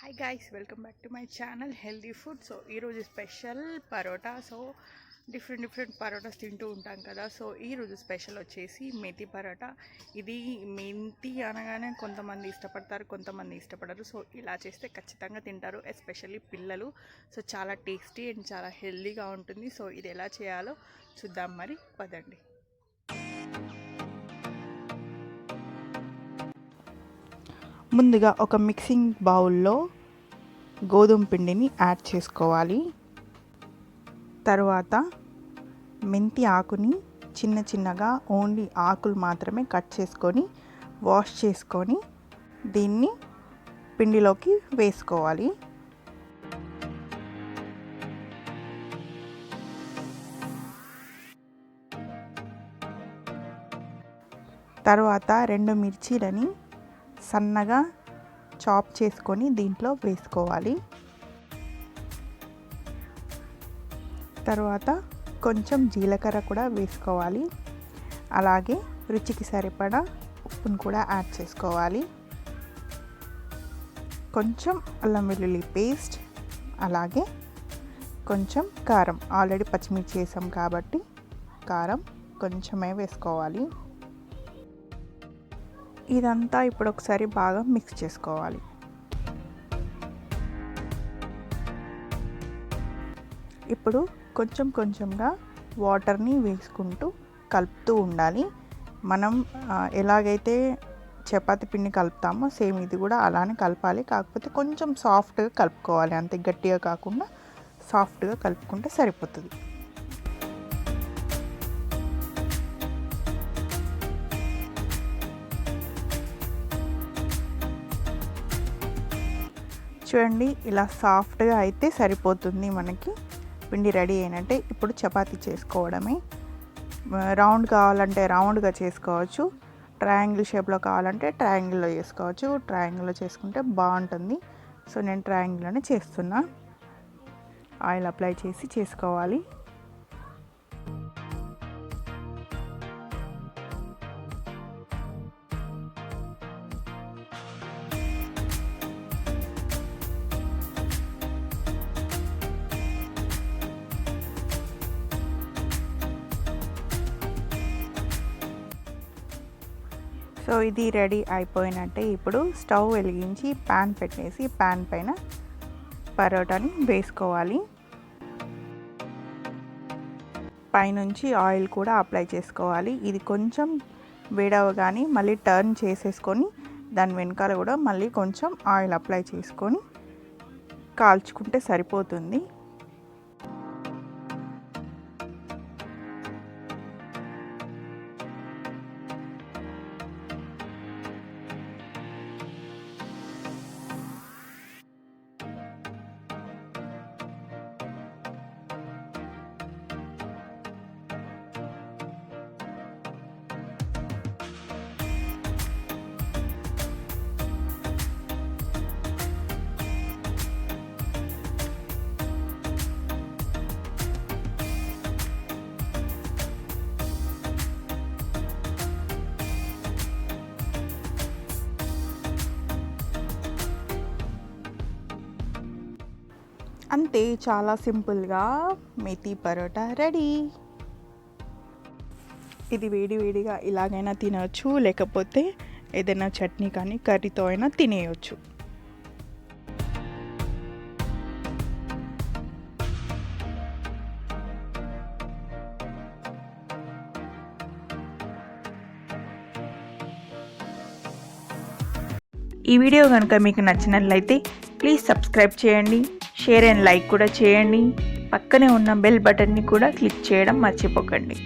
Hi guys, welcome back to my channel healthy food. So ఈరోజు special parotta. So different parottas తింటూ ఉంటాం కదా. So ఈరోజు స్పెషల్ వచ్చేసి మెతి పరోటా. ఇది మెంతి అనగానే కొంతమంది ఇష్టపడతారు, కొంతమంది ఇష్టపడరు. సో ఇలా చేస్తే ఖచ్చితంగా తింటారు, ఎస్పెషల్లీ పిల్లలు. సో చాలా టేస్టీ అండ్ చాలా హెల్దీగా ఉంటుంది. సో ఇది ఎలా చేయాలో చూద్దాం, మరి పదండి. ముందుగా ఒక మిక్సింగ్ బౌల్లో గోధుమ పిండిని యాడ్ చేసుకోవాలి. తర్వాత మెంతి ఆకుని చిన్నగా ఓన్లీ ఆకులు మాత్రమే కట్ చేసుకొని వాష్ చేసుకొని దీన్ని పిండిలోకి వేసుకోవాలి. తర్వాత 2 మిర్చీలని సన్నగా చాప్ చేసుకొని దీంట్లో వేసుకోవాలి. తర్వాత కొంచెం జీలకర్ర కూడా వేసుకోవాలి. అలాగే రుచికి సరిపడా ఉప్పును కూడా యాడ్ చేసుకోవాలి. కొంచెం అల్లం వెల్లుల్లి పేస్ట్, అలాగే కొంచెం కారం. ఆల్రెడీ పచ్చిమిర్చి వేసాం కాబట్టి కారం కొంచెమే వేసుకోవాలి. ఇదంతా ఇప్పుడు ఒకసారి బాగా మిక్స్ చేసుకోవాలి. ఇప్పుడు కొంచెంగా వాటర్ని వేసుకుంటూ కలుపుతూ ఉండాలి. మనం ఎలాగైతే చపాతీ పిండి కలుపుతామో సేమ్ ఇది కూడా అలానే కలపాలి. కాకపోతే కొంచెం సాఫ్ట్గా కలుపుకోవాలి, అంతే గట్టిగా కాకుండా సాఫ్ట్గా కలుపుకుంటే సరిపోతుంది. చూడండి, ఇలా సాఫ్ట్గా అయితే సరిపోతుంది. మనకి పిండి రెడీ అయినట్టే. ఇప్పుడు చపాతీ చేసుకోవడమే. రౌండ్ కావాలంటే రౌండ్గా చేసుకోవచ్చు, ట్రయాంగిల్ షేప్లో కావాలంటే ట్రయాంగిల్లో చేసుకోవచ్చు. ట్రయాంగిల్లో చేసుకుంటే బాగుంటుంది. సో నేను ట్రయాంగిల్లోనే చేస్తున్నా. ఆయిల్ అప్లై చేసి చేసుకోవాలి. సో ఇది రెడీ అయిపోయినట్టే. ఇప్పుడు స్టవ్ వెలిగించి ప్యాన్ పెట్టేసి ప్యాన్ పైన పరోటాని వేసుకోవాలి. పైనుంచి ఆయిల్ కూడా అప్లై చేసుకోవాలి. ఇది కొంచెం వేడవగానే మళ్ళీ టర్న్ చేసేసుకొని దాని వెనకాల కూడా మళ్ళీ కొంచెం ఆయిల్ అప్లై చేసుకొని కాల్చుకుంటే సరిపోతుంది. అంతే, చాలా సింపుల్గా మెతి పరోటా రెడీ. ఇది వేడిగా ఇలాగైనా తినవచ్చు, లేకపోతే ఏదైనా చట్నీ కానీ కర్రీతో అయినా తినేయచ్చు. ఈ వీడియో కనుక మీకు నచ్చినట్లయితే ప్లీజ్ సబ్స్క్రైబ్ చేయండి, షేర్ అండ్ లైక్ కూడా చేయండి. పక్కనే ఉన్న బెల్ బటన్ని కూడా క్లిక్ చేయడం మర్చిపోకండి.